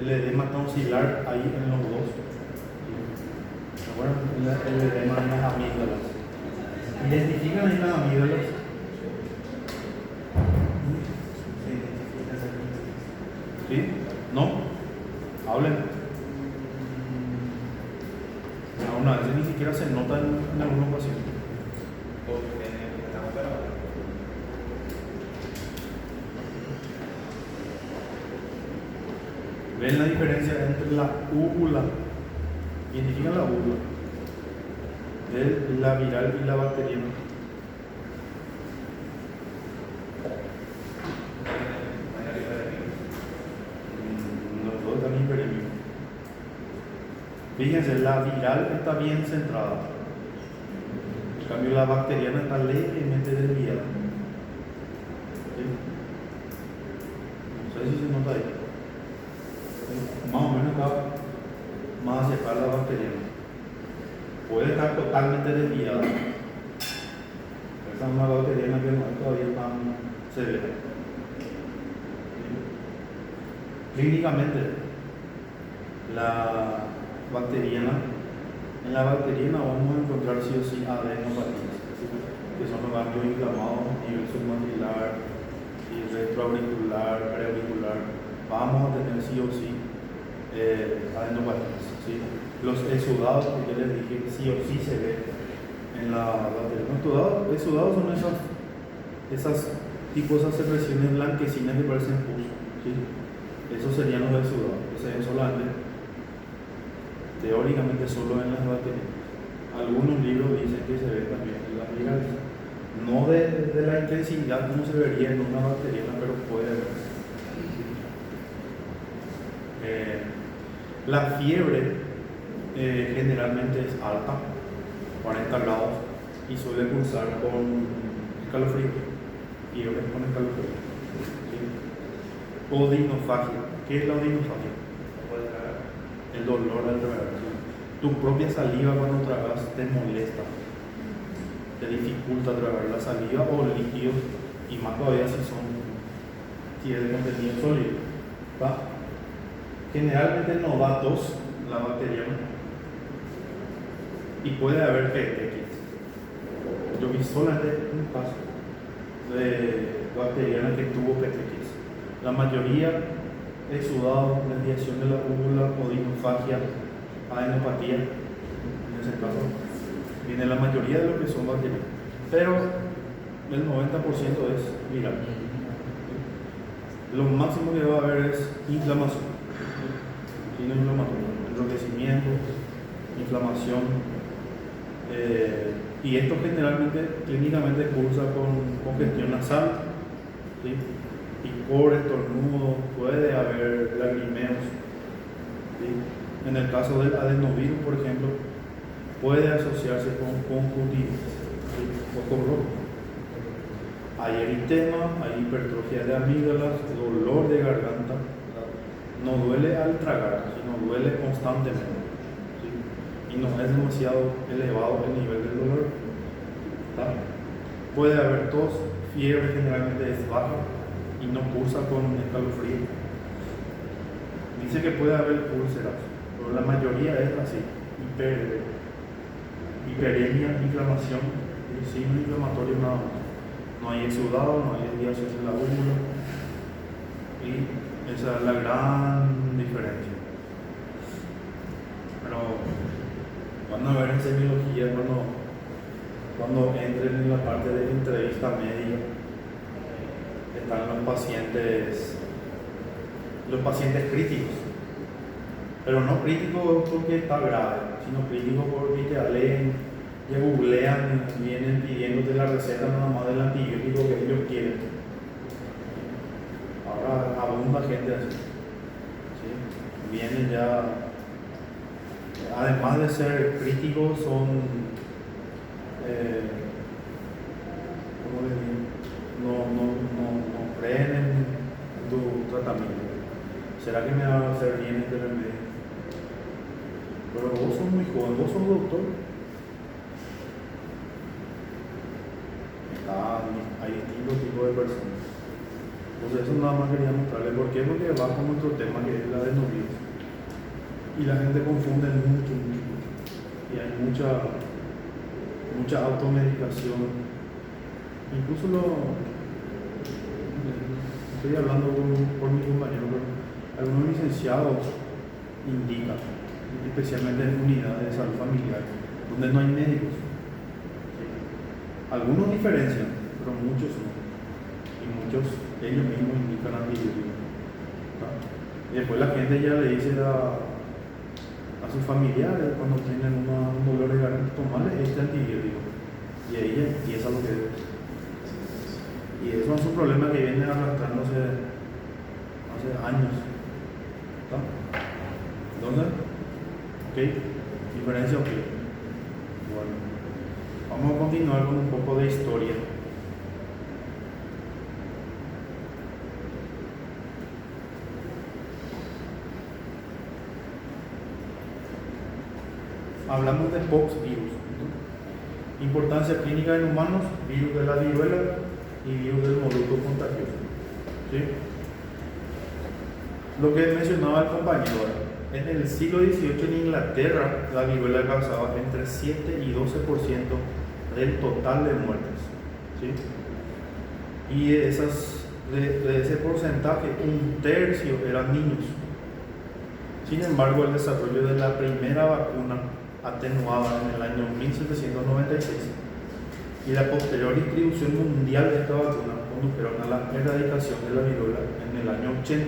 el edema tonsilar ahí en los dos. Bueno, el edema en las amígdalas. Identifican ahí las amígdalas. ¿Sí? ¿No? Hablen. Aún a veces ni siquiera se nota en algunos pacientes. ¿Ven la diferencia entre la úvula? Identifican la úvula de la viral y la bacteriana. Los dos están hiperémicos. Fíjense, la viral está bien centrada. En cambio, la bacteriana está levemente desviada. ¿Sí? No sé si se nota ahí. Más o menos está más hacia acá la bacteriana. Puede estar totalmente desviada. Esa es una bacteriana que no es todavía tan severa. Clínicamente, la bacteriana, en la bacteriana vamos a encontrar sí o sí adenopatías, que son los ganglios inflamados a nivel submaxilar y retroauricular, preauricular. Vamos a tener sí o sí adenopatías. ¿Sí? Los exudados, que yo les dije, sí o sí se ve en la bacteria. Los exudados son esas secreciones blanquecinas que parecen pus. ¿Sí? Esos serían los exudados, que se ven solamente, teóricamente solo en las bacterias. Algunos libros dicen que se ve también en las virales. No de la intensidad como se vería en una bacteriana, pero puede verse. La fiebre generalmente es alta, 40 grados, y suele cursar con escalofrío. Fiebre con escalofrío. ¿Sí? Odinofagia. ¿Qué es la odinofagia? El dolor al tragar. ¿Sí? Tu propia saliva cuando tragas te molesta, te dificulta tragar la saliva o líquidos, y más todavía si es de contenido sólido. ¿Va? Generalmente no da tos la bacteriana y puede haber petequias. Yo vi solamente un caso de bacteriana que tuvo petequias. La mayoría exudado, desviación de la úvula, odinofagia, adenopatía. En ese caso viene la mayoría de lo que son bacterias, pero el 90% es viral. Lo máximo que va a haber es inflamación. Signo inflamatorio, enrojecimiento, inflamación, y esto generalmente clínicamente cursa con congestión nasal, ¿sí? Picor, estornudo, puede haber lagrimeos, ¿sí? En el caso del adenovirus, por ejemplo, puede asociarse con conjuntivitis, ¿sí? Ojo rojo. Hay eritema, hay hipertrofia de amígdalas, dolor de garganta. No duele al tragar, sino duele constantemente. ¿Sí? Y no es demasiado elevado el nivel del dolor. ¿Está? Puede haber tos, fiebre generalmente es baja y no cursa con escalofrío. Dice que puede haber úlceras, pero la mayoría es así: hiperemia, inflamación, y signo inflamatorio nada más. No hay exudado, no hay desviación de la úvula, y esa es la gran diferencia. Pero van a ver en semiología cuando entren en la parte de entrevista médica, están los pacientes críticos, pero no críticos porque está grave, sino críticos porque te leen, te googlean, vienen pidiéndote la receta nada más del antibiótico que ellos quieren. Ahora abunda gente así. ¿Sí? Vienen ya, además de ser críticos, son, ¿cómo les digo? No creen en tu tratamiento. ¿Será que me va a hacer bien este remedio? Pero vos sos muy joven, vos sos doctor. Hay distintos tipos de personas. Entonces eso nada más quería mostrarle. ¿Por qué? Porque va con nuestro tema que es la adenovirus. Y la gente confunde mucho, mucho, mucho. Y hay mucha automedicación. Incluso estoy hablando por mi compañero, pero algunos licenciados indican, especialmente en unidades de salud familiar, donde no hay médicos. ¿Sí? Algunos diferencian, pero muchos no. Y muchos ellos mismos indican antibióticos. Y después la gente ya le dice a sus familiares cuando tienen un dolor de garganta, tomarle este antibiótico. Y ahí ya empieza lo que es. Y eso es un problema que viene arrastrándose hace años. ¿Está? Entonces, ok, diferencia, ok. Bueno, vamos a continuar con un poco de historia. Hablamos de poxvirus. Importancia clínica en humanos, virus de la viruela y virus del molusco contagioso. ¿Sí? Lo que mencionaba el compañero, en el siglo XVIII en Inglaterra la viruela causaba entre 7 y 12% del total de muertes. ¿Sí? Y de ese porcentaje, un tercio eran niños. Sin embargo, el desarrollo de la primera vacuna atenuada en el año 1796 y la posterior distribución mundial de esta vacuna condujeron a la erradicación de la viruela en el año 80.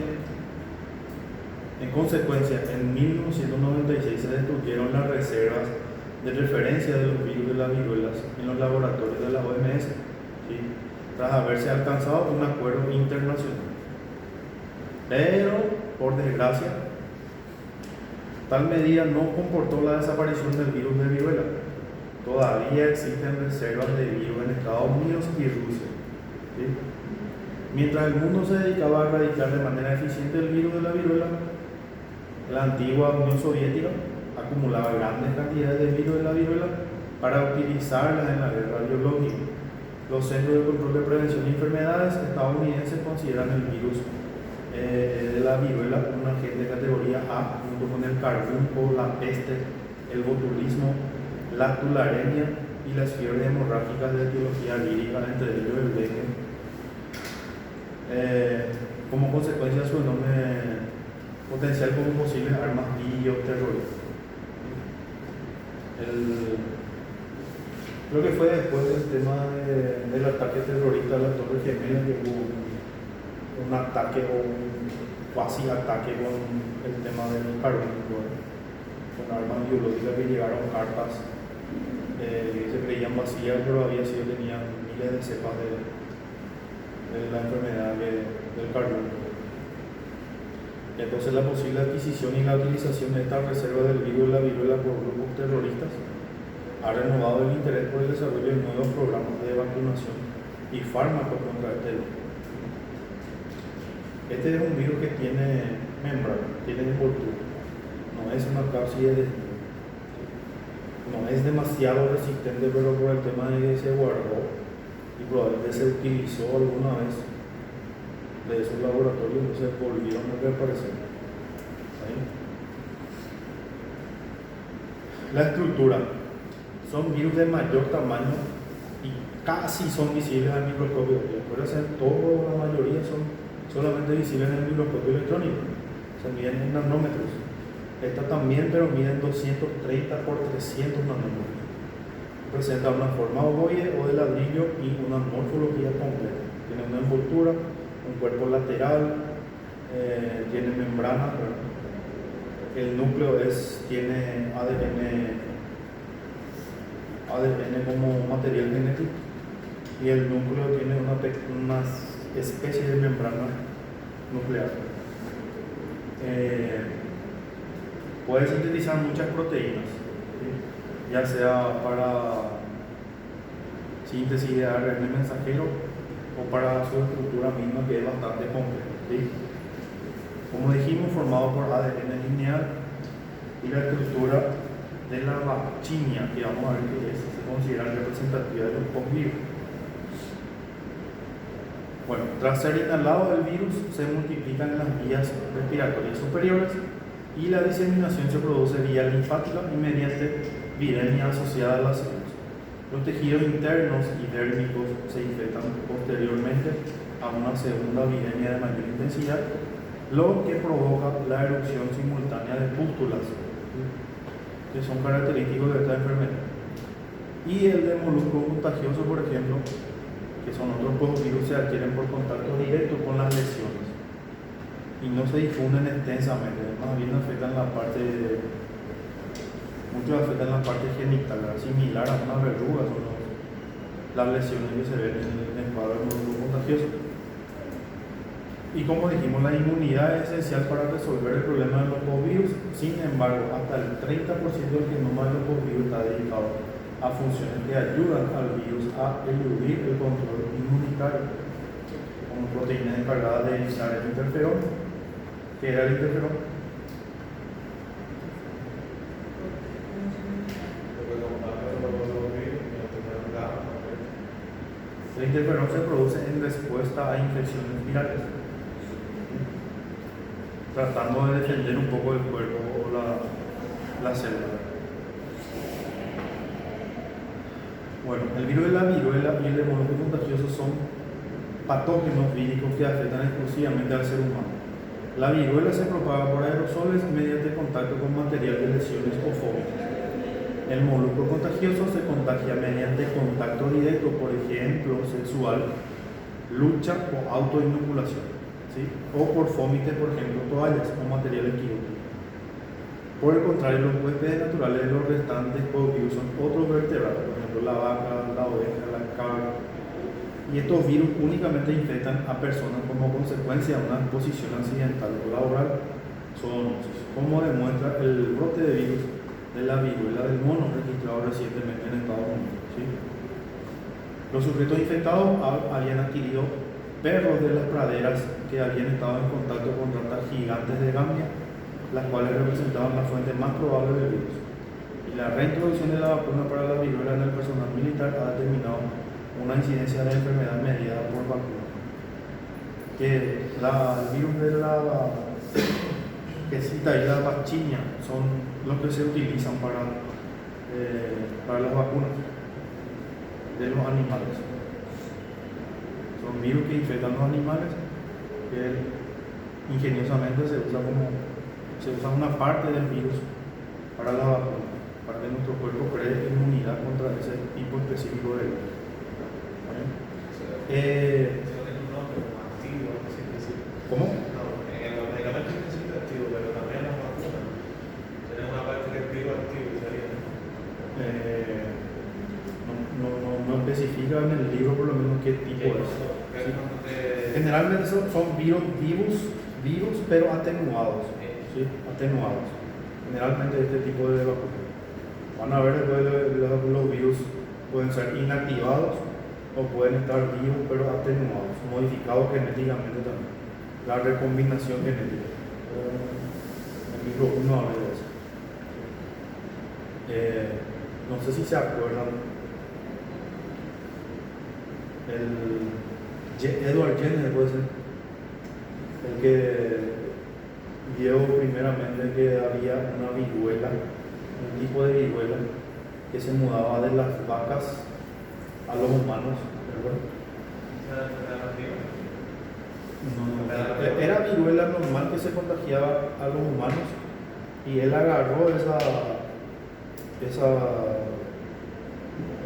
En consecuencia, en 1996 se destruyeron las reservas de referencia de los virus de las viruelas en los laboratorios de la OMS, ¿sí? Tras haberse alcanzado un acuerdo internacional. Pero, por desgracia, tal medida no comportó la desaparición del virus de viruela. Todavía existen reservas de virus en Estados Unidos y Rusia. ¿Sí? Mientras el mundo se dedicaba a erradicar de manera eficiente el virus de la viruela, la antigua Unión Soviética acumulaba grandes cantidades de virus de la viruela para utilizarlas en la guerra biológica. Los Centros de Control de Prevención de Enfermedades estadounidenses consideran el virus de la viruela un agente de categoría A, junto con el carbunco, la peste, el botulismo, la tularemia y las fiebres hemorrágicas de etiología vírica, entre ellos el dengue. Como consecuencia de su enorme potencial como posibles armas bioterroristas. Creo que fue después del tema del ataque terrorista a la Torre Gemela que hubo un ataque o un cuasi ataque con el tema del carbunco, con armas biológicas que llegaron cartas que se creían vacías, pero tenían miles de cepas de la enfermedad del carbunco. Entonces la posible adquisición y la utilización de esta reserva del virus de la viruela por grupos terroristas ha renovado el interés por el desarrollo de nuevos programas de vacunación y fármacos contra este virus. Este es un virus que tiene membrana, tiene envoltura, no es una cápside de no es demasiado resistente, pero por el tema de que se guardó y probablemente se utilizó alguna vez de esos laboratorios, entonces volvieron a reaparecer. ¿Sí? La estructura son virus de mayor tamaño y casi son visibles al microscopio. Acuérdense, la mayoría son solamente visibles en el microscopio electrónico, se miden en nanómetros. Esta también, pero miden 230 por 300 nanómetros. Presenta una forma ovoide o de ladrillo y una morfología completa. Tiene una envoltura, un cuerpo lateral, tiene membrana, el núcleo tiene ADN como material genético y el núcleo tiene una especie de membrana nuclear. Puede sintetizar muchas proteínas, ¿sí? Ya sea para síntesis de ARN mensajero o para su estructura misma, que es bastante compleja, ¿sí? Como dijimos, formado por ADN lineal y la estructura de la vaccinia, que vamos a ver que se considera representativa de los poxvirus. Bueno, tras ser inhalado el virus se multiplica en las vías respiratorias superiores y la diseminación se produce vía linfática y mediante viremia asociada a las células. Los tejidos internos y dérmicos se infectan posteriormente a una segunda viremia de mayor intensidad, lo que provoca la erupción simultánea de pústulas, que son característicos de esta enfermedad. Y el de molusco contagioso, por ejemplo, que son otros virus, se adquieren por contacto directo con las lesiones y no se difunden extensamente, más bien afectan la parte, muchos afectan la parte genital, similar a una verruga, son las lesiones que se ven en el cuadro de molusco contagioso. Y como dijimos, la inmunidad es esencial para resolver el problema de los virus. Sin embargo, hasta el 30% del genoma de los virus está dedicado a funciones que ayudan al virus a eludir el control inmunitario, como proteínas encargadas de iniciar el interferón. ¿Qué era el interferón? El interferón se produce en respuesta a infecciones virales, tratando de defender un poco el cuerpo o la célula. Bueno, el virus de la viruela y el de molusco contagioso son patógenos víricos que afectan exclusivamente al ser humano. La viruela se propaga por aerosoles mediante contacto con material de lesiones o fóbicos. El molusco contagioso se contagia mediante contacto directo, por ejemplo, sexual, lucha o autoinoculación, ¿sí? O por fómites, por ejemplo, toallas o materiales quirúrgicos. Por el contrario, los huéspedes naturales de los restantes virus son otros vertebrados, por ejemplo, la vaca, la oveja, la cabra. Y estos virus únicamente infectan a personas como consecuencia de una exposición accidental o laboral zoonosis, como demuestra el brote de virus de la viruela del mono registrado recientemente en Estados Unidos, ¿sí? Los sujetos infectados habían adquirido perros de las praderas que habían estado en contacto con ratas gigantes de Gambia, las cuales representaban la fuente más probable del virus. Y la reintroducción de la vacuna para la viruela en el personal militar ha determinado una incidencia de enfermedad medida por vacuna. Que el virus de la quesita y la vaccinia son los que se utilizan para las vacunas de los animales. Son virus que infectan los animales, que ingeniosamente se usa una parte del virus para la vacuna, para que nuestro cuerpo cree inmunidad contra ese tipo específico de virus. ¿Cómo? En los medicamentos es activo, pero también en las vacunas tienen una parte que es virus activo y sería. No especifica en el libro por lo menos qué tipo es. ¿Sí? Generalmente son virus, pero atenuados. ¿Sí? Atenuados. Generalmente este tipo de vacunas. Van a ver después los virus pueden ser inactivados o pueden estar vivos pero atenuados, modificados genéticamente también. La recombinación genética. El libro 1 habla de eso. No sé si se acuerdan. Edward Jenner puede ser el que vio primeramente que había una viruela, un tipo de viruela que se mudaba de las vacas a los humanos, ¿verdad? No, era viruela normal que se contagiaba a los humanos y él agarró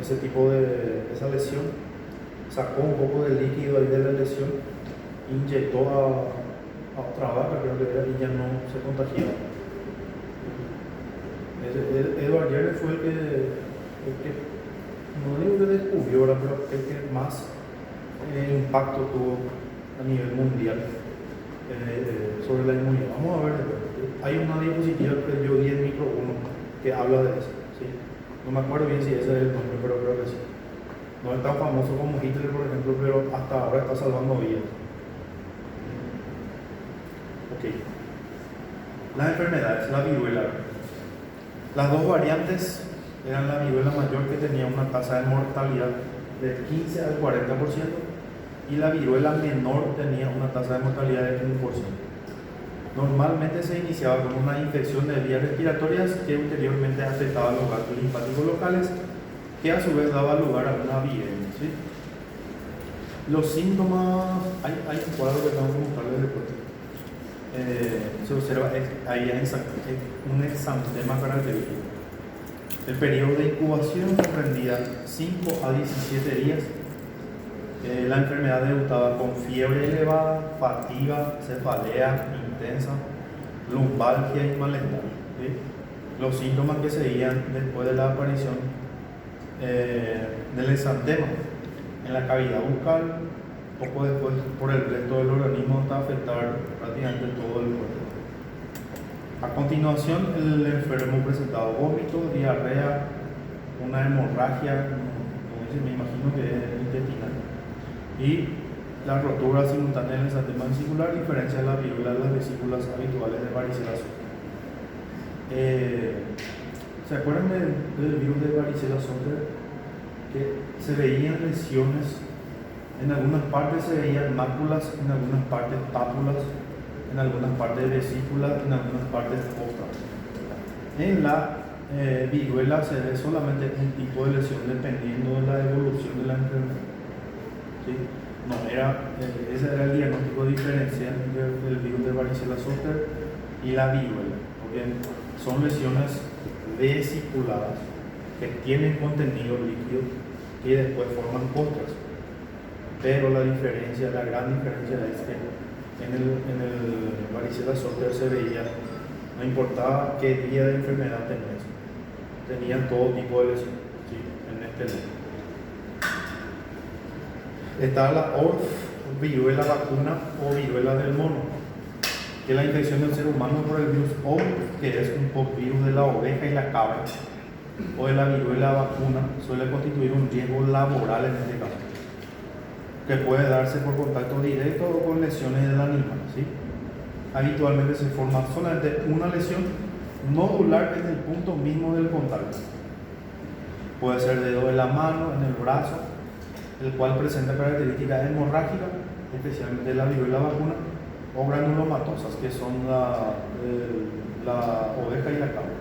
ese tipo de esa lesión, sacó un poco de líquido ahí de la lesión, inyectó a otra vaca, creo que era, y ya no se contagiaba. Edward Jenner fue el que no digo que descubrió, pero el que más impacto tuvo a nivel mundial sobre la inmunidad. Vamos a ver, hay una diapositiva que yo di en micro 1 que habla de eso, ¿sí? No me acuerdo bien si ese es el nombre, pero creo que sí. No es tan famoso como Hitler, por ejemplo, pero hasta ahora está salvando vidas. Ok. Las enfermedades, la viruela. Las dos variantes eran la viruela mayor, que tenía una tasa de mortalidad del 15 al 40%, y la viruela menor tenía una tasa de mortalidad de 1%. Normalmente se iniciaba con una infección de vías respiratorias que ulteriormente afectaba a los ganglios linfáticos locales, que a su vez daba lugar a una viremia, ¿sí? Los síntomas, hay un cuadro que tengo que mostrarles después. Se observa ahí un exantema característico. El periodo de incubación comprendía 5 a 17 días. La enfermedad debutaba con fiebre elevada, fatiga, cefalea intensa, lumbalgia y malestar, ¿sí? Los síntomas que seguían después de la aparición del exantema en la cavidad bucal, poco después por el resto del organismo, hasta afectar prácticamente todo el cuerpo. A continuación, el enfermo presentaba vómito, diarrea, una hemorragia, me imagino que es intestinal, y la rotura simultánea del exantema vesicular, diferencia de la viruela de las vesículas habituales de varicela zoster. ¿Se acuerdan del virus de varicela zoster? Que se veían lesiones, en algunas partes se veían máculas, en algunas partes pápulas, en algunas partes vesículas, en algunas partes costras. En la viruela se ve solamente un tipo de lesión dependiendo de la evolución de la enfermedad, ¿sí? No era, ese era el diagnóstico diferencial del virus de varicela zoster y la viruela, porque son lesiones vesiculadas que tienen contenido líquido y después forman costras. Pero la diferencia, la gran diferencia es que en el varicela zoster se veía, no importaba qué día de enfermedad tenían todo tipo de lesiones, ¿sí? En este lado. Está la viruela vacuna o viruela del mono, que es la infección del ser humano por el virus ORF, que es un virus de la oveja y la cabra, o de la viruela vacuna, suele constituir un riesgo laboral en este caso, que puede darse por contacto directo o con lesiones del animal, ¿sí? Habitualmente se forma solamente una lesión nodular en el punto mismo del contacto. Puede ser dedo de la mano, en el brazo, el cual presenta características hemorrágicas, especialmente la viruela vacuna, o granulomatosas, que son la oveja y la cabra.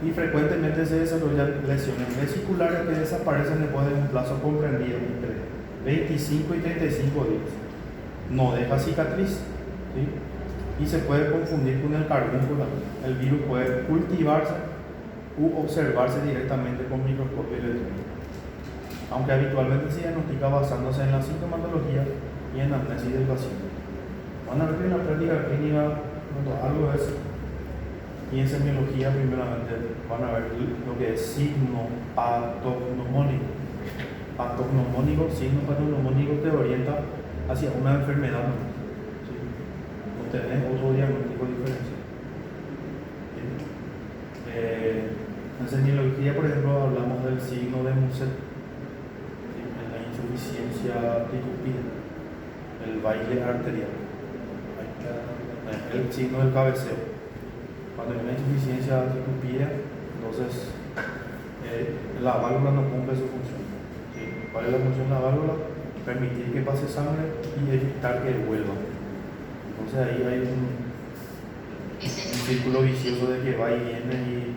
Y frecuentemente se desarrollan lesiones vesiculares que desaparecen después de un plazo comprendido entre 25 y 35 días. No deja cicatriz, ¿sí? Y se puede confundir con el carbúnculo. El virus puede cultivarse u observarse directamente con microscopio electrónico, aunque habitualmente se diagnostica basándose en la sintomatología y en la amnesia del paciente. Van a ver que en la práctica clínica, cuando algo es, y en semiología primeramente van a ver lo que es signo patognomónico. Patognomónico, signo patognomónico te orienta hacia una enfermedad, ¿sí? No tenés otro diagnóstico diferencial. En semiología, por ejemplo, hablamos del signo de Muset, ¿sí? En la insuficiencia tricúpida, el baile arterial, el signo del cabeceo. Cuando hay una insuficiencia tricúpida, entonces la válvula no cumple su función, ¿sí? ¿Cuál es la función de la válvula? Permitir que pase sangre y evitar que vuelva. Entonces ahí hay un círculo vicioso de que va y viene y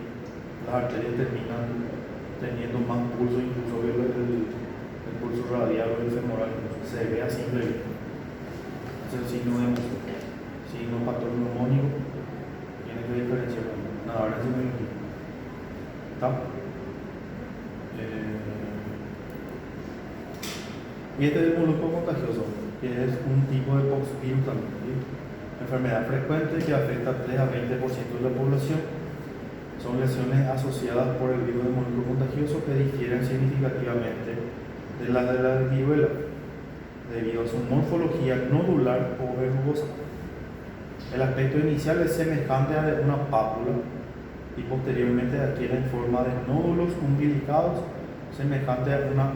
las arterias terminan teniendo más pulso, incluso que el pulso radial o el femoral, se ve a simple vista. Es el signo de Muset. Signo patognomónico tiene que diferenciar nada, ahora sí me lo digo. ¿Está? Y este es el molusco contagioso, que es un tipo de poxvirus también, ¿sí? Enfermedad frecuente que afecta a 3 a 20% de la población. Son lesiones asociadas por el virus de molusco contagioso que difieren significativamente de las de la viruela, debido a su morfología nodular o verrugosa. El aspecto inicial es semejante a de una pápula y posteriormente adquiere en forma de nódulos umbilicados semejante a una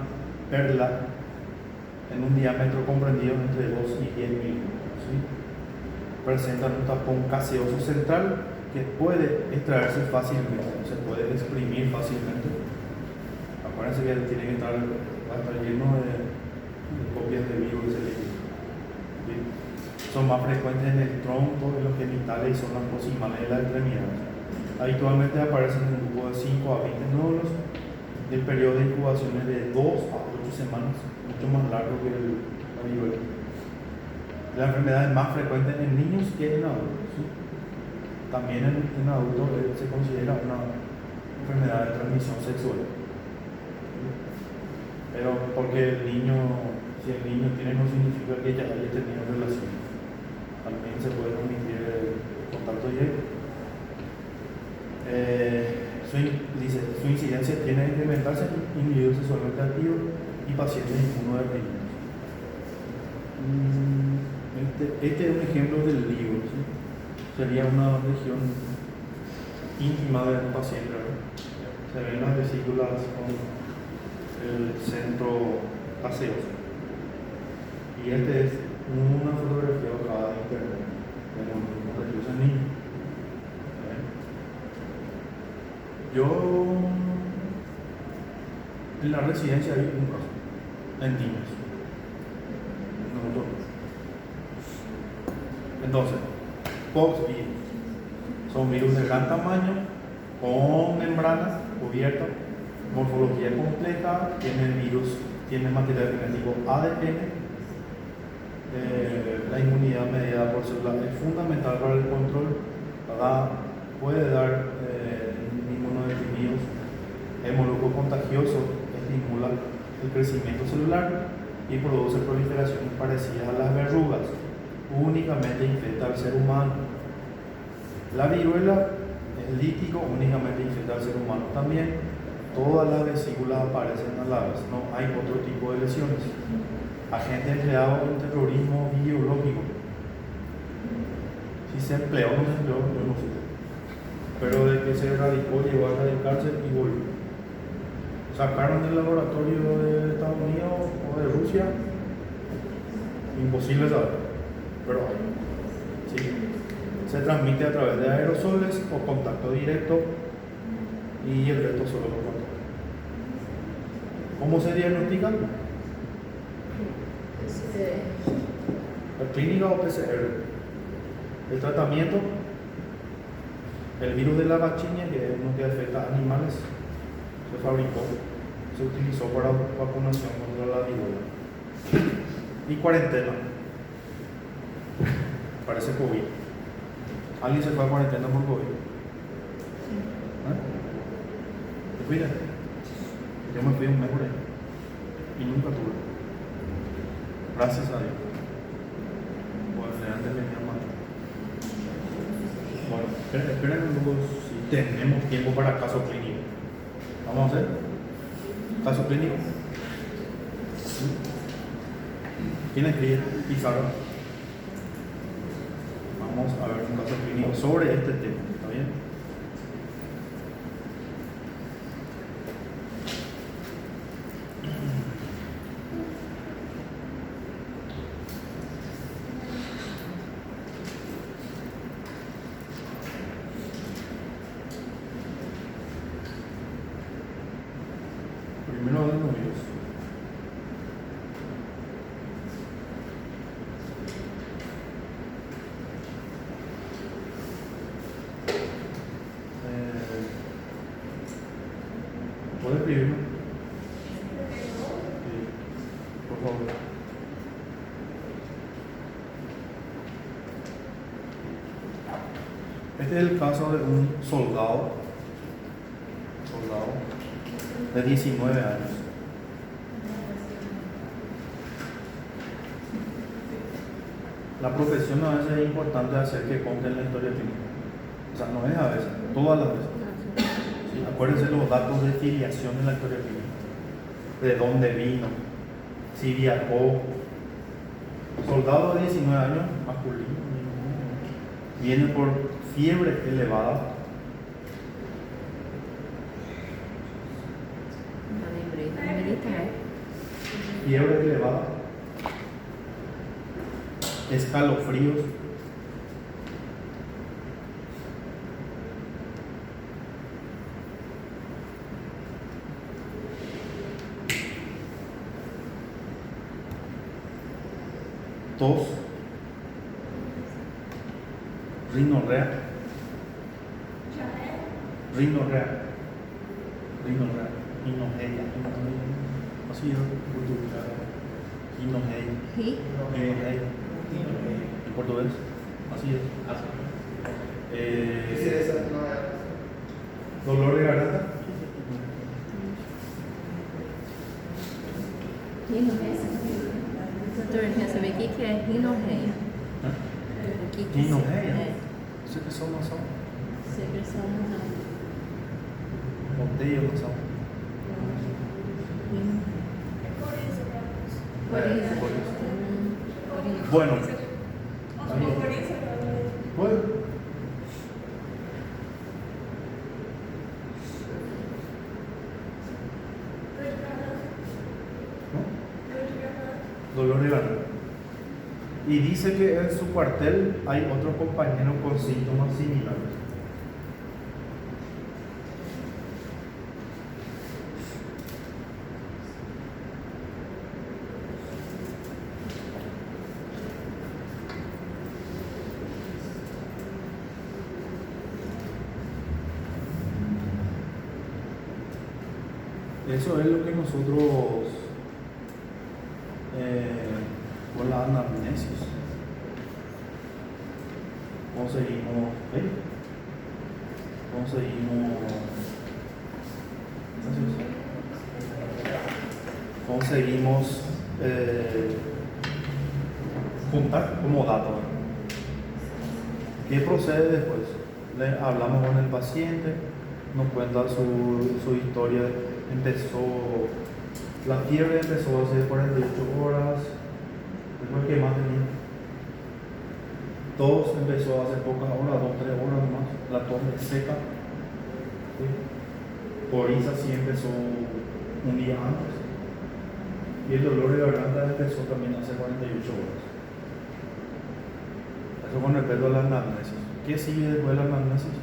perla en un diámetro comprendido entre 2 y 10 milímetros, ¿sí? Presentan un tapón caseoso central que puede extraerse fácilmente, se puede exprimir fácilmente. Acuérdense que tiene que estar, va a estar lleno de copias de virus de ese líquido. ¿Sí? Son más frecuentes en el tronco, en los genitales y zonas proximales de la extremidad. Habitualmente aparecen en un grupo de 5 a 20 nódulos. El periodo de incubación es de 2 a 8 semanas, mucho más largo que la viruela. La enfermedad es más frecuente en niños que en adultos. ¿Sí? También en adultos se considera una enfermedad de transmisión sexual. Pero porque si el niño tiene, no significa que ya haya tenido relación. También se puede transmitir el contacto directo. Su incidencia tiene que incrementarse en individuos sexualmente activos y pacientes inmunodeprimidos. Este es un ejemplo del libro, ¿sí? Sería una región íntima de un paciente, ¿verdad? Se ven las vesículas con el centro gaseoso. Y este es una fotografía bajada de internet de un registro en niño. Yo en la residencia hay un caso en niños. Entonces, poxvirus son virus de gran tamaño, con membranas cubiertas, morfología compleja, tiene material genético ADN. La inmunidad mediada por células es fundamental para el control. Puede dar inmunodeprimidos. El molusco contagioso estimula el crecimiento celular y produce proliferaciones parecidas a las verrugas. Únicamente infecta al ser humano. La viruela es lítico, únicamente infecta al ser humano también. Todas las vesículas aparecen a la vez, no hay otro tipo de lesiones. Agente empleado en terrorismo biológico. Si se empleó o no se empleó, yo no sé. Pero de que se radicó, llegó a radicarse y volvió. Sacaron del laboratorio de Estados Unidos o de Rusia, imposible saber, pero sí. Se transmite a través de aerosoles o contacto directo y el resto solo por contacto. ¿Cómo se diagnostica? ¿La clínica o PCR? El tratamiento, el virus de la vaccinia, que es uno que afecta a animales, se fabricó, se utilizó para vacunación contra la viruela. Y cuarentena. Parece COVID. ¿Alguien se fue a cuarentena por COVID? ¿Te fuiste? Yo me fui un mes por ahí y nunca tuve. Gracias a Dios. Bueno, antes venía mal. Bueno, esperen un poco si tenemos tiempo para caso clínico. Vamos a hacer caso clínico. ¿Quién escribe? Pizarro. Vamos a ver un caso clínico sobre este tema. ¿Está bien? Primero de los virus. ¿Puedes escribirlo? Sí, por favor. Este es el caso de un soldado de 19 años. La profesión a veces es importante hacer que conte en la historia clínica. O sea, no es a veces, todas las veces. ¿Sí? Acuérdense los datos de filiación en la historia clínica. De dónde vino, si viajó. Soldado de 19 años, masculino. Viene por fiebre elevada. Fiebre elevada, escalofríos, tos, rinorrea, rinorrea, rinorrea, hinogeia, así es portugués, hinogeia, hinogeia, en portugués, así es. Dolor de garganta, Doutor, quer saber o que é rinorreia? O que Rinorreia? é? secreção nasal, Secreção nasal. odeio nasal. Coriza. Coriza. Coriza. Bueno, bueno, dolor de garganta. Y dice que en su cuartel hay otro compañero con síntomas similares. Eso es lo que nosotros con la anamnesis conseguimos juntar como datos. ¿Qué procede después? Le hablamos con el paciente, nos cuenta su historia. La fiebre empezó hace 48 horas, después que más tenía. Tos empezó hace pocas horas, 2-3 horas más. La tos es seca. ¿Sí? Coriza sí empezó un día antes. Y el dolor de garganta empezó también hace 48 horas. Eso con respecto a la anamnesis. ¿Qué sigue después de la anamnesis?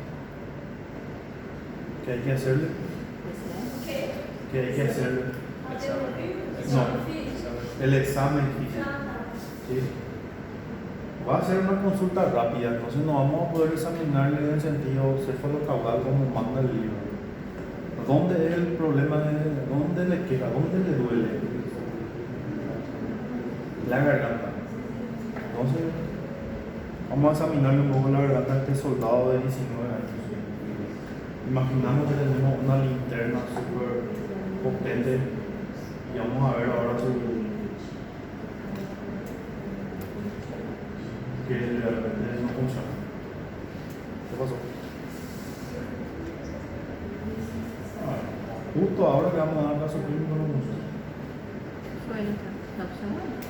¿Qué hay que hacerle? ¿Qué hay que hacerle? No, el examen físico. ¿Sí? Va a ser una consulta rápida, entonces no vamos a poder examinarle en el sentido cefalocaudal como manda el libro. ¿Dónde es el problema? ¿Dónde le queda? ¿Dónde le duele? La garganta. Entonces, vamos a examinarle un poco la garganta a este soldado de 19 años. Imaginamos que tenemos una linterna súper potente y vamos a ver ahora que realmente no funciona. ¿Qué pasó? Justo ahora que vamos a dar caso clínico no funciona. Foi, tá funcionando?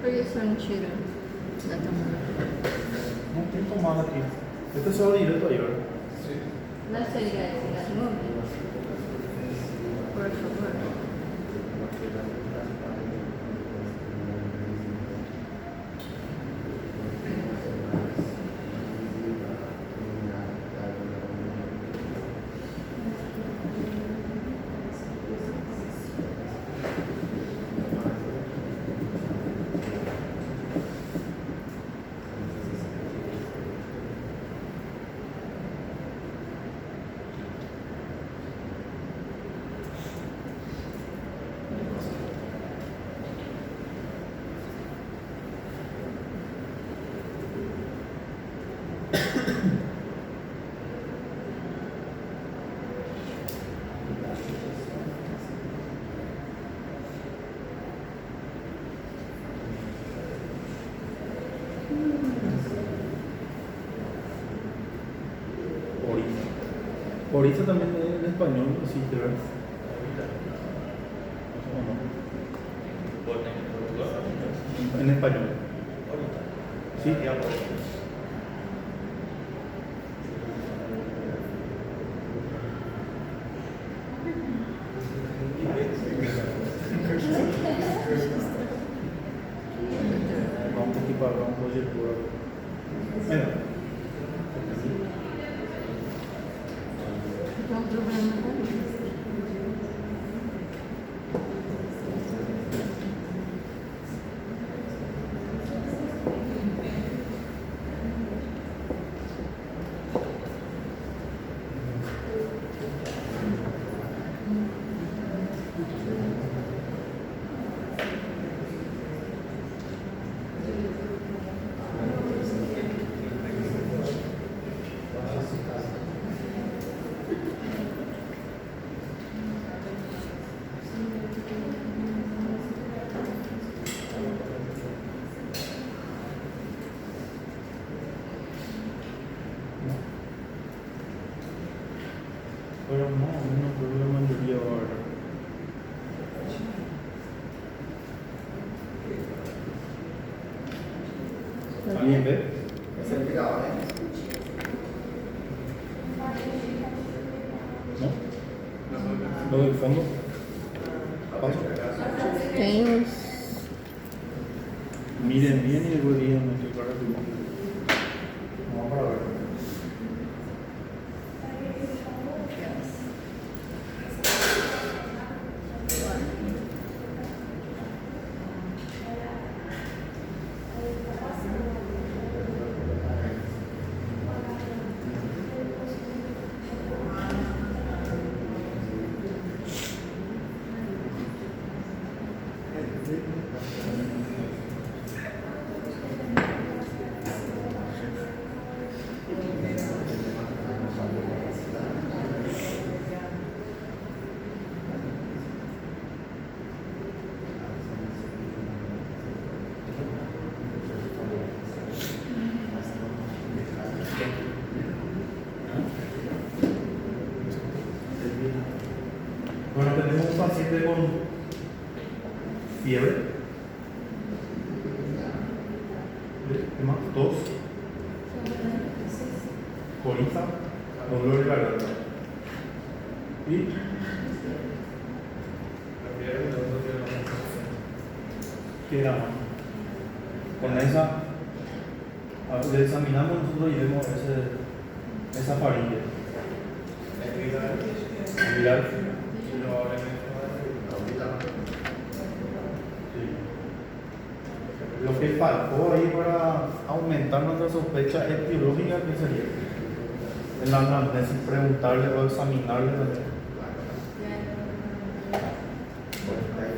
Por que você não tira da tomada? No tem tomada aqui. Este es solo directo ahí, ¿verdad? Não sei ligar esse gato, por favor. Ahorita también en español existe, ¿verdad? ¿O no? en español. Sí. Ya, pues. Vamos a equipar, vamos a ir por ahí. Mira. No hay problema con eso. Pero no creo que la mayoría ahora. ¿Alguien ve? ¿No? ¿Lo del fondo? ¿Paso? Tenemos. Miren bien y después díganme qué cara que vamos para ver. Bueno, tenemos un paciente con fiebre. ¿Qué más? Tos. Coriza. Dolor de garganta. Y queda más. Con esa le examinamos nosotros y vemos esa faringe. Mirar. Lo que faltó ahí para aumentar nuestra sospecha etiológica, ¿qué sería? En la anamnesis preguntarle o examinarle también.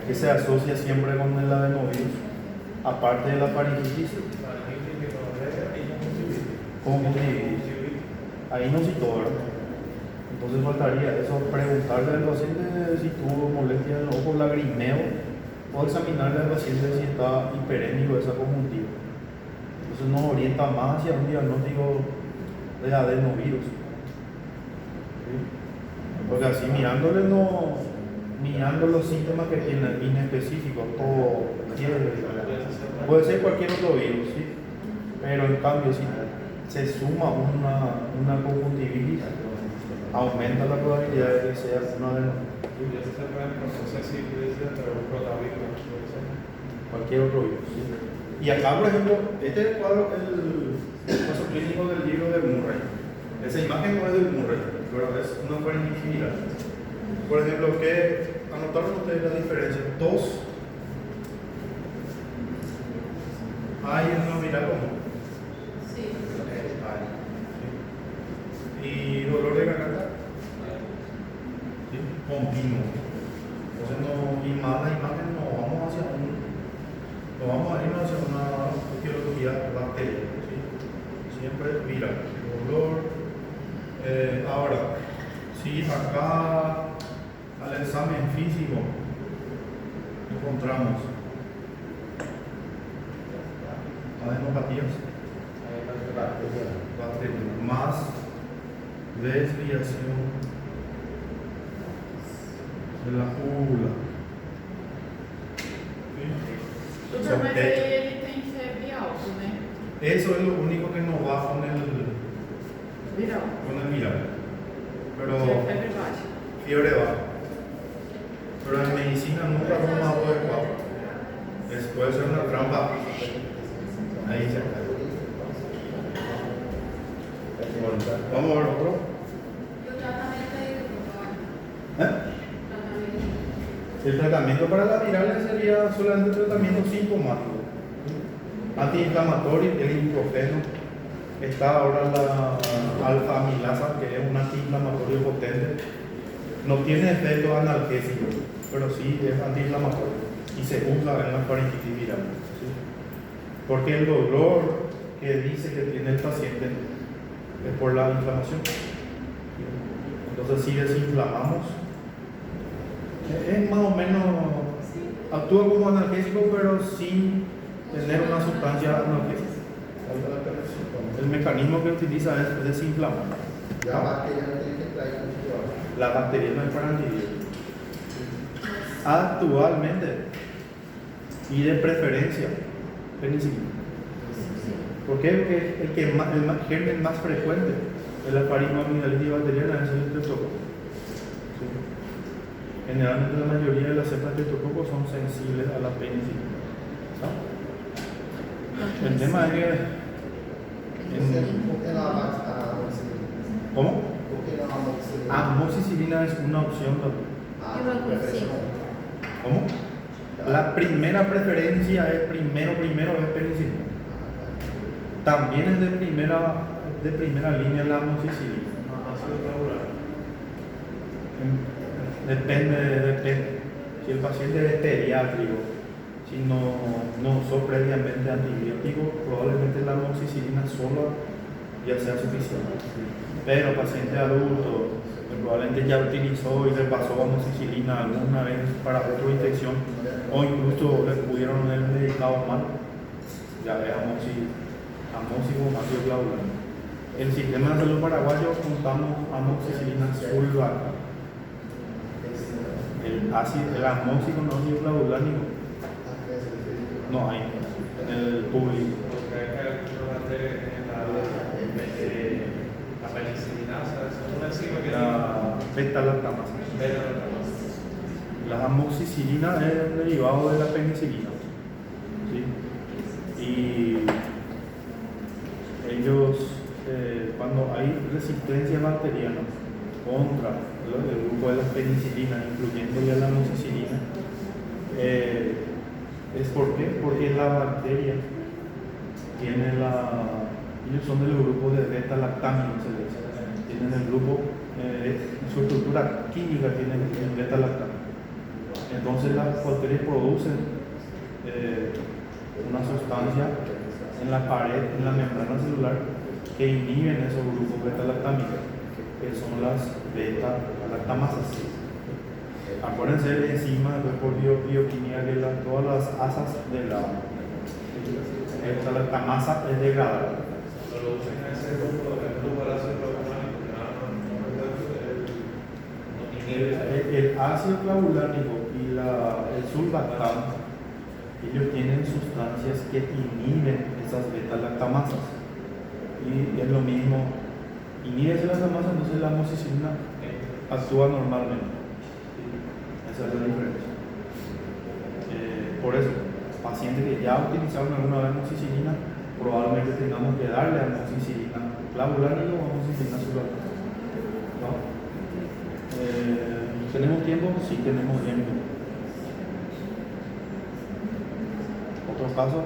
Que se asocia siempre con el adenovirus, aparte de la faringitis, conjuntivitis. Ahí no citó, ¿verdad? Entonces faltaría eso, preguntarle al paciente si tuvo molestia en el ojo, lagrimeo, o examinarle al paciente si está hiperémico de esa conjuntiva. Entonces nos orienta más hacia un diagnóstico de adenovirus. ¿Sí? Porque así mirándole mirando los síntomas que tiene inespecíficos, todo puede ser cualquier otro virus, ¿sí? Pero en cambio si se suma una conjuntivitis, aumenta la probabilidad de que sea una adenovirus. Cualquier otro virus, ¿sí? Y acá, por ejemplo, este es el cuadro, el caso clínico del libro de Murray. Esa imagen no es de Murray, pero es una faringitis similar. Por ejemplo, ¿qué anotaron ustedes la diferencia? Tos. ¿Hay en una viral o no? Sí. Hay. ¿Y dolor de garganta? ¿Sí? Continuo. Entonces, y más la imagen no vamos a irnos hacia una etiología bacteriana, ¿sí? Siempre viral. Dolor. Ahora, si acá al examen físico encontramos adenopatías, bacterias, más desviación de la úvula. ¿Tú también Eso es lo único que no va con el Viral. viral. Pero Febre baixa. fiebre baja. Pero en medicina nunca vamos a adecuado. Puede ser una trampa. Ahí se cae. Bueno, vamos a ver otro. ¿Eh? El tratamiento para las virales sería solamente tratamiento sintomático. Antiinflamatorio, el ibuprofeno. Está ahora la alfa-amilasa, que es un antiinflamatorio potente. No tiene efecto analgésico, pero sí es antiinflamatorio y se usa en la faringitis viral. ¿Sí? Porque el dolor que dice que tiene el paciente es por la inflamación. Entonces, si desinflamamos, es más o menos, actúa como analgésico, pero sin tener una sustancia analgésica. El mecanismo que utiliza es desinflamar. La bacteria no tiene que traer antibióticos. La bacteria no es para antibióticos. Actualmente, y de preferencia, penicilina. ¿Por qué? Porque el germen más frecuente de la faringoamigdalitis bacteriana es el estreptococo. ¿Sí? Generalmente la mayoría de las cepas de estreptococo son sensibles a la penicilina. ¿No? El tema es que ¿Por qué no amoxicilina? ¿cómo? ¿Por qué no amoxicilina? Amoxicilina es una opción también. Preferencia. ¿Cómo? La primera preferencia es primero es penicilina. También es de primera línea la amoxicilina. Depende. Si el paciente es pediátrico, si no usó previamente antibióticos, probablemente la amoxicilina sola ya sea suficiente. Pero paciente adulto, que probablemente ya utilizó y le pasó amoxicilina alguna vez para otra infección, o incluso le pudieron haber medicado mal, ya es amoxicilina globulina. En el sistema de salud paraguayo contamos amoxicilina sulfata. El amoxicilina no es globulánico. No hay en el público. La penicilinasa es una enzima que La beta-lactamasa. La amoxicilina es un derivado de la penicilina. ¿Sí? Y ellos, cuando hay resistencia bacteriana contra el grupo de las penicilinas, incluyendo ya la amoxicilina, ¿es por qué? Porque la bacteria tiene ellos son del grupo de beta-lactámicos, tienen el grupo, su estructura química tiene el beta-lactámico. Entonces las bacterias producen una sustancia en la pared, en la membrana celular, que inhiben esos grupos beta-lactámicos, que son las beta-lactamasas. Acuérdense de enzima por bioquímica que todas las asas de la beta-lactamasa es degradada. lo usan en ese grupo del grupo del ácido clavulánico, El ácido clavulánico y el sulbactam, ellos tienen sustancias que inhiben esas beta-lactamasas. Y es lo mismo, inhibe esa lactamasa, entonces la amoxicilina actúa normalmente. ¿Sí? Esa es la diferencia. Por eso, pacientes que ya utilizaron alguna vez amoxicilina, probablemente tengamos que darle amoxicilina clavulánico o amoxicilina sulbactam. ¿No? ¿Tenemos tiempo? Sí, tenemos tiempo. ¿Otro caso?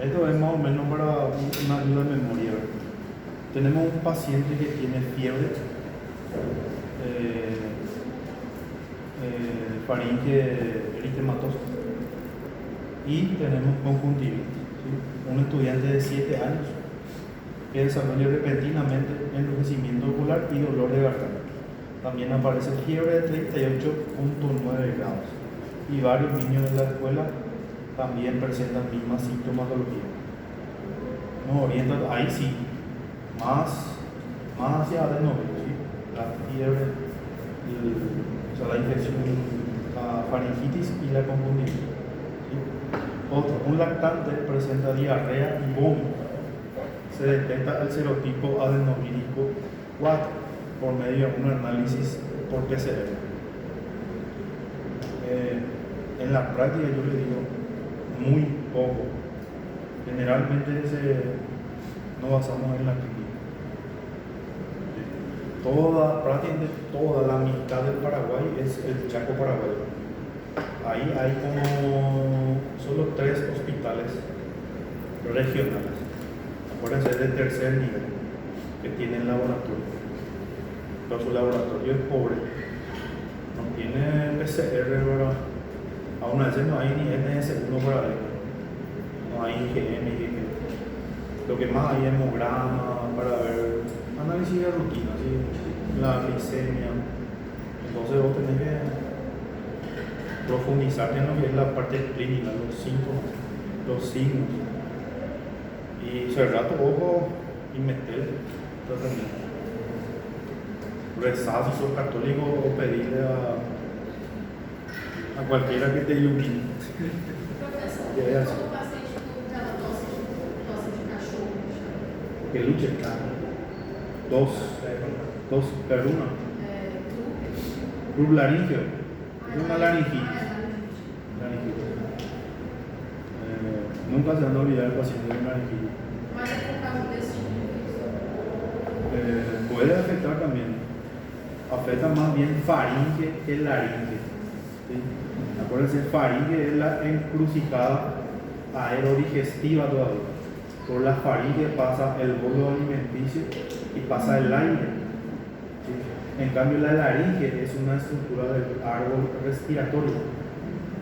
Esto es más o menos para una ayuda de memoria. Tenemos un paciente que tiene fiebre, faringe eritematosa, y tenemos conjuntivitis. ¿Sí? Un estudiante de 7 años que desarrolla repentinamente enrojecimiento ocular y dolor de garganta. También aparece fiebre de 38.9 grados. y varios niños de la escuela también presentan misma sintomatología. Nos orientan, ahí sí, más hacia adenovirus, ¿sí? La fiebre, o sea, la infección, la faringitis y la conjuntivitis. ¿Sí? Otro, un lactante presenta diarrea y vómito. Se detecta el serotipo adenovírico 4 por medio de un análisis por PCR. En la práctica yo le digo muy poco. Generalmente nos basamos en la clínica. Prácticamente toda la mitad del Paraguay es el Chaco paraguayo. Ahí hay como solo 3 hospitales regionales. Acuérdense del tercer nivel que tienen laboratorio. Pero su laboratorio es pobre. No tiene PCR, ¿verdad? Aún a veces no hay ni NS1 para ver. No hay IgM, IgG. Lo que más hay es hemograma para ver análisis de rutina, ¿sí? La glicemia. Entonces vos tenés que profundizar en lo que es la parte clínica, los síntomas, los signos. Y cerrar tu ojo y meter tratamiento. Rezar si sos católico o pedirle a cualquiera que te ilumine. Professor, E aí, assim? quando o paciente com aquela tosse de cachorro, Que luche, dos, perdona, laríngeo, es una laringitis. Nunca se van a olvidar el paciente de laringitis. mas é por causa desse tipo de infecção. Puede afectar también, afecta más bien faringe que laringe. ¿Sí? Acuérdense, faringe es la encrucijada aerodigestiva todavía. Por la faringe pasa el bolo alimenticio y pasa el aire. ¿Sí? En cambio, la laringe es una estructura del árbol respiratorio.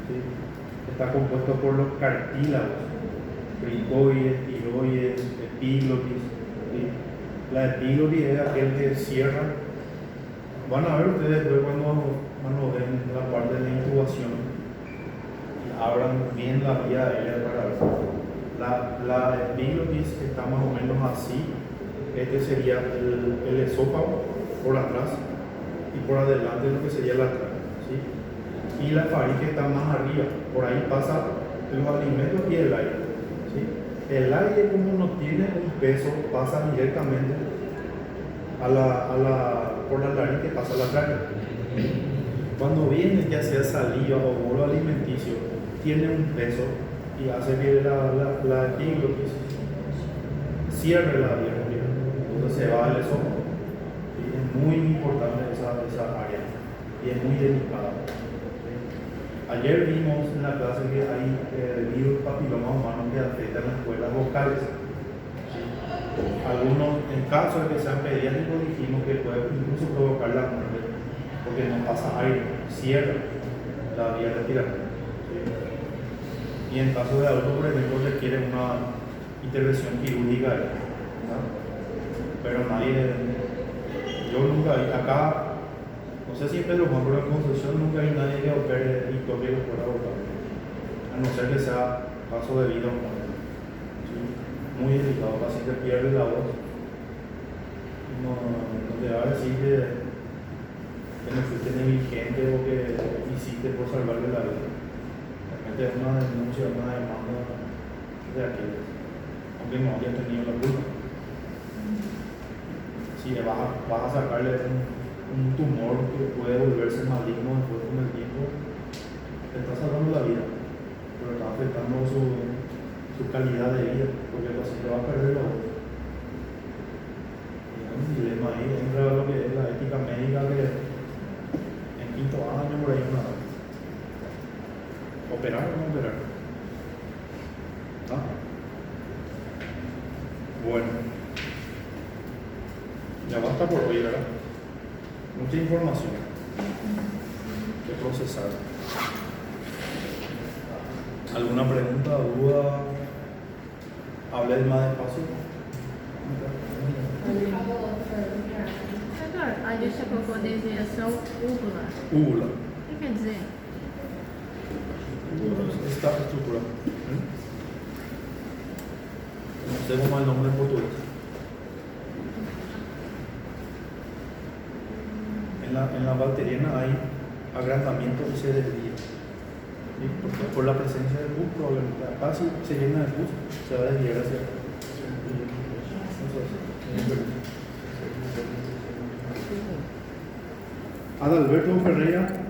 ¿Sí? Está compuesto por los cartílagos, cricoides, tiroides, epiglotis. ¿Sí? La epiglotis es aquel que cierra. Van a ver ustedes después cuando ven la parte de la incubación y abran bien la vía aérea para ver. La epiglotis está más o menos así. Este sería el esófago por atrás y por adelante lo que sería la tráquea, ¿sí? Y la faringe está más arriba, por ahí pasa los alimentos y el aire, ¿sí? El aire, como no tiene un peso, pasa directamente por la laringe, pasa a la tráquea. Cuando viene ya sea saliva o bolo alimenticio, tiene un peso y hace que la epiglotis cierre la vía respiratoria, entonces se va al esófago. Es muy importante esa área y es muy delicada. Ayer vimos en la clase que hay virus papiloma humano que afectan las cuerdas vocales. Algunos, en caso de que sean pediátricos, dijimos que puede incluso provocar la muerte porque no pasa aire, cierra la vía respiratoria. Y en caso de adultos, por ejemplo, requiere una intervención quirúrgica, ¿no? Pero nadie, yo nunca vi acá, no sé si en Pedro Juan, pero en Concepción nunca hay nadie que opere y toque los fuera vocales, a no ser que sea caso de vida o muerte. ¿Sí? Muy delicado, casi que pierde la voz. No te va a decir que no fuiste negligente o que hiciste por salvarle la vida. Realmente es una denuncia, una demanda de aquellos, aunque no hayan tenido la culpa. Si le vas a sacarle un tumor que puede volverse maligno después con el tiempo, le está salvando la vida, pero está afectando su calidad de vida, porque el paciente va a perder la voz. Y hay un dilema ahí, entra lo que es la ética médica que en quinto año por ahí una vez. ¿Operar o no operar? ¿Ah? Bueno. Ya basta por hoy, ¿verdad? Mucha información que procesar. ¿Alguna pregunta, duda? ¿Hables más despacio? Doutor, a gente colocou desviação úvula. Úvula. O que quer dizer? esta estructura. No sé cómo es el nombre en portugués. En la bacteriana hay agrandamiento y se desvía. ¿Sí? Por la presencia del bus, probablemente acá si se llena el bus, se va a desviar hacia acá. Adalberto Ferreira